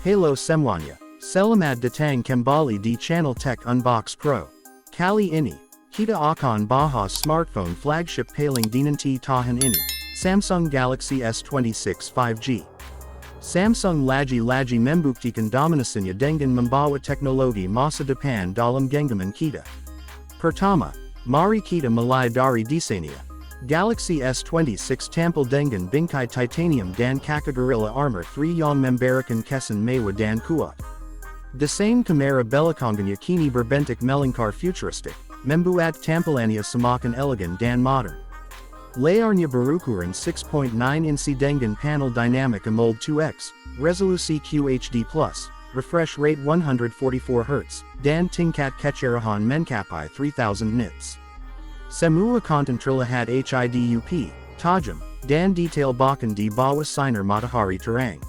Halo semuanya, selamat datang kembali di channel TechUnboxPro. Kali ini, kita akan bahas smartphone flagship paling dinanti tahun ini, Samsung Galaxy S26 5G. Samsung lagi-lagi membuktikan dominasinya dengan membawa teknologi masa depan dalam genggaman kita. Pertama, mari kita mulai dari desainnya. Galaxy S26 tampil dengan bingkai titanium dan kakak Gorilla Armor 3 yang memberikan kesan mewah dan kuat. Desain kamera belakangnya kini berbentuk melingkar futuristik, membuat tampilannya semakin elegan dan modern. Layarnya berukuran 6.9 inci dengan panel Dynamic AMOLED 2X, resolusi QHD+, refresh rate 144Hz, dan tingkat kecerahan mencapai 3000 nits. Semua konten terlihat hidup, tajam, dan detail bahkan di bawah sinar matahari terang.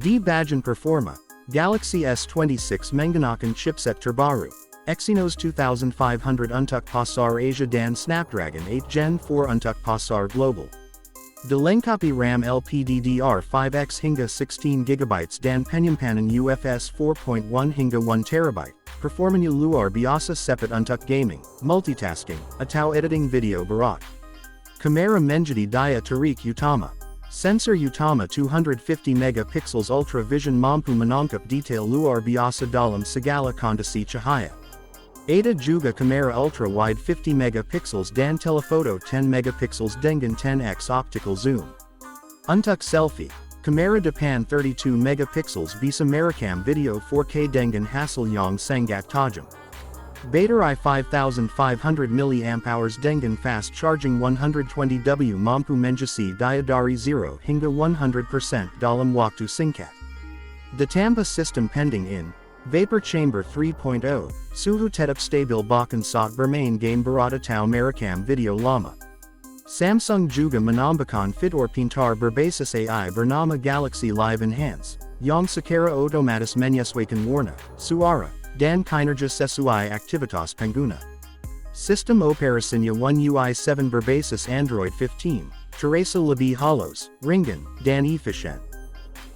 Di bagian performa, Galaxy S26 menggunakan chipset terbaru, Exynos 2500 untuk pasar Asia dan Snapdragon 8 Gen 4 untuk pasar global. Dilengkapi RAM LPDDR5X hingga 16GB dan penyimpanan UFS 4.1 hingga 1TB. Performanya luar biasa cepat untuk gaming, multitasking, atau editing video berat. Kamera menjadi daya tarik utama. Sensor utama 250MP Ultra Vision mampu menangkap detail luar biasa dalam segala kondisi cahaya. Ada juga kamera ultra wide 50MP dan telephoto 10MP dengan 10x optical zoom. Untuk selfie, kamera depan 32MP bisa merekam video 4K dengan hasil yang sangat tajam. Baterai 5500 mAh dengan fast charging 120W mampu mengisi daya dari 0 hingga 100% dalam waktu singkat. Tanpa sistem pending in, vapor chamber 3.0, suhu tetap stabil bahkan saat bermain game berat atau merekam video lama. Samsung juga menambahkan fitur pintar berbasis AI bernama Galaxy Live Enhance, yang secara otomatis menyesuaikan warna, suara, dan kinerja sesuai aktivitas pengguna. Sistem operasinya One UI 7 berbasis Android 15, terasa lebih halus, ringan, dan efisien.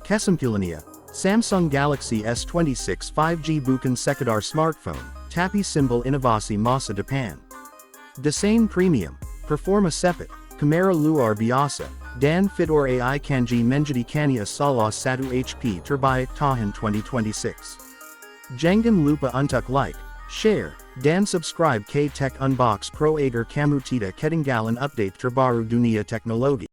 Kesimpulannya, Samsung Galaxy S26 5G bukan sekadar smartphone, tapi simbol inovasi masa depan. Desain premium, performa cepat, kamera luar biasa, dan fitur AI kanji menjadikannya salah satu HP terbaik tahun 2026. Jangan lupa untuk like, share, dan subscribe ke TechUnboxPro agar kamu tidak ketinggalan update terbaru dunia teknologi.